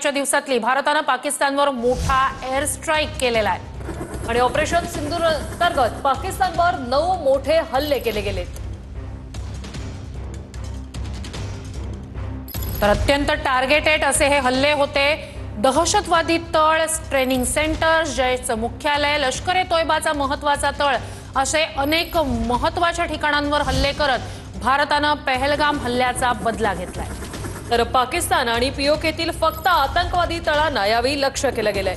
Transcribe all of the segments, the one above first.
आजच्या दिवसातली भारताने पाकिस्तानवर मोठा एअर स्ट्राईक केलेला आहे आणि ऑपरेशन सिंधूर अंतर्गत पाकिस्तानवर 9 मोठे हल्ले केले गेलेत। तर अत्यंत टार्गेटेड असे हे हल्ले होते। दहशतवादी तळ, ट्रेनिंग सेंटर, जैशचं मुख्यालय, लष्कर ए तोयबाचा महत्त्वाचा तळ असे अनेक महत्त्वाच्या ठिकाणांवर हल्ले करत भारताने पहलगाम हल्ल्याचा बदला घेतलाय। तर पाकिस्तान आणि पीओकेतील फक्त आतंकवादी तळांना यावेळी लक्ष्य केलं गेलंय।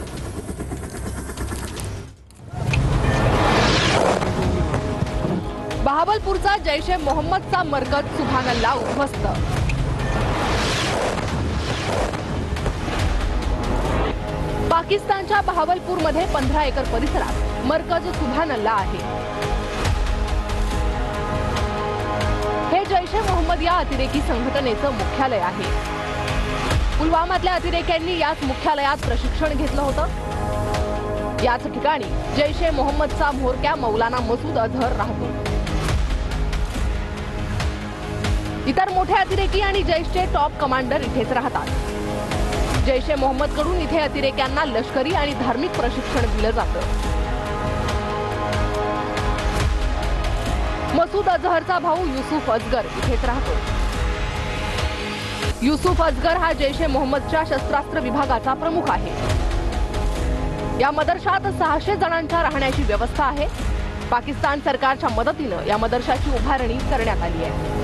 बहावलपूरचा जैश ए मोहम्मदचा मरकज सुभानअल्लाह उद्ध्वस्त। पाकिस्तानच्या बहावलपूरमध्ये 15 एकर परिसरात मरकज सुभानअल्लाह आहे। हे जैश ए मोहम्मद या अतिरेकी संघटनेचं मुख्यालय आहे। पुलवामातल्या अतिरेक्यांनी याच मुख्यालयात प्रशिक्षण घेतलं होतं। याच ठिकाणी जैश ए मोहम्मदचा म्होरक्या मौलाना मसूद अझहर राहतो। इतर मोठे अतिरेकी आणि जैशचे टॉप कमांडर इथेच राहतात। जैश ए मोहम्मदकडून इथे अतिरेक्यांना लष्करी आणि धार्मिक प्रशिक्षण दिलं जातं। मसूद अझहरचा भाऊ युसुफ अजगर इथेच राहतो। युसुफ अजगर हा जैश ए मोहम्मदच्या शस्त्रास्त्र विभागाचा प्रमुख आहे। या मदरशात 600 जणांच्या राहण्याची व्यवस्था आहे। पाकिस्तान सरकारच्या मदतीने या मदरशाची उभारणी करण्यात आली आहे।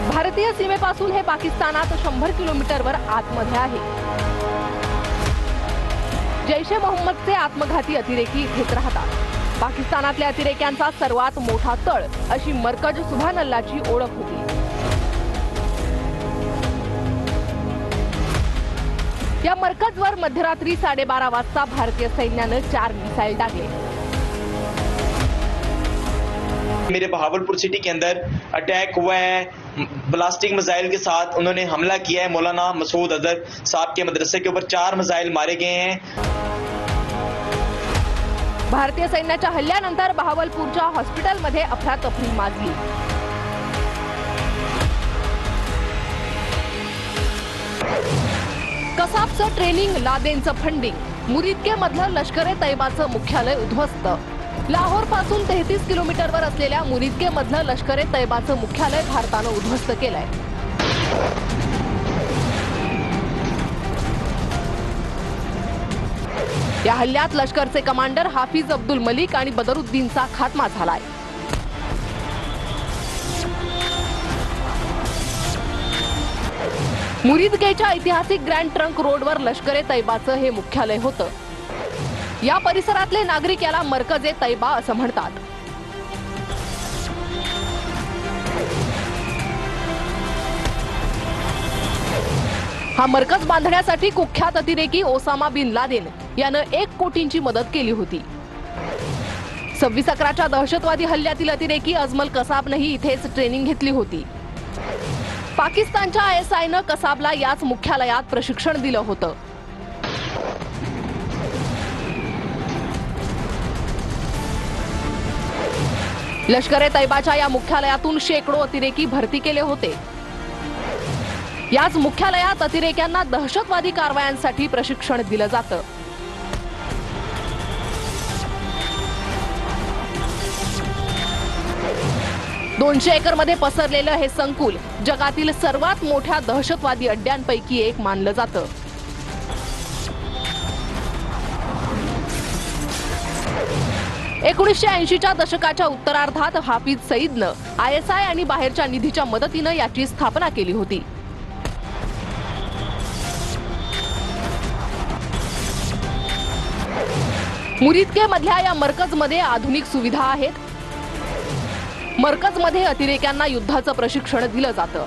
भारतीय सीमेपासून हे पाकिस्तानात 100 किलोमीटरवर आतमध्ये आहे। जैश ए मोहम्मदचे आत्मघाती अतिरेकी इथेच राहतात। पाकिस्तानातल्या अतिरेक्यांचा सर्वात मोठा तळ अशी मरकज सुभानअल्लाहची ओळख होती। या मरकजवर मध्यरात्री 12:30 वाजता भारतीय सैन्याने 4 मिसाइल डागले। मेरे बहावलपुर सिटी के अंदर अटैक हुआ है। ब्लास्टिक मिसाइल के साथ उन्होंने हमला किया है। मौलाना मसूद अजहर साहब के मदरसे के ऊपर 4 मिसाइल मारे गए हैं। भारतीय सैन्याच्या हल्ल्यानंतर बहावलपूरच्या हॉस्पिटलमध्ये अफरातफरी माजली। कसाबचं ट्रेनिंग, लादेनचं फंडिंग, मुरिदके मधलं लष्कर ए तैबाचं मुख्यालय उद्ध्वस्त। लाहोर पासून 33 किलोमीटरवर असलेल्या मुरिदके मधलं लष्कर ए तैबाचं मुख्यालय भारतानं उद्ध्वस्त केलंय। या हल्ल्यात लष्करचे कमांडर हाफिज अब्दुल मलिक आणि बदरुद्दीनचा खात्मा झालाय। मुरिदकेच्या ऐतिहासिक ग्रँड ट्रंक रोडवर लष्कर ए तैबाचं हे मुख्यालय होतं। या परिसरातले नागरिक याला मरकज ए तैबा असं म्हणतात। हा मरकज बांधण्यासाठी कुख्यात अतिरेकी ओसामा बिन लादेन यानं 1 कोटींची मदत केली होती। 26/11च्या दहशतवादी हल्ल्यातील अतिरेकी अजमल कसाबनेही इथेच ट्रेनिंग घेतली होती। पाकिस्तानच्या ISIनं कसाबला याच मुख्यालयात प्रशिक्षण दिलं होतं। लष्कर ए तैबाच्या या मुख्यालयातून शेकडो अतिरेकी भरती केले होते। याच मुख्यालयात अतिरेक्यांना दहशतवादी कारवायांसाठी प्रशिक्षण दिलं जातं। $200 एकरमध्ये पसरलेलं हे संकुल जगातील सर्वात मोठ्या दहशतवादी अड्ड्यांपैकी एक मानलं जातं। च्या दशकाच्या उत्तरार्धात हाफिज सईदनं ISI आणि बाहेरच्या निधीच्या मदतीनं याची स्थापना केली होती। मुरिदके मधल्या या मरकजमध्ये आधुनिक सुविधा आहेत। मरकजमध्ये अतिरेक्यांना युद्धाचं प्रशिक्षण दिलं जातं।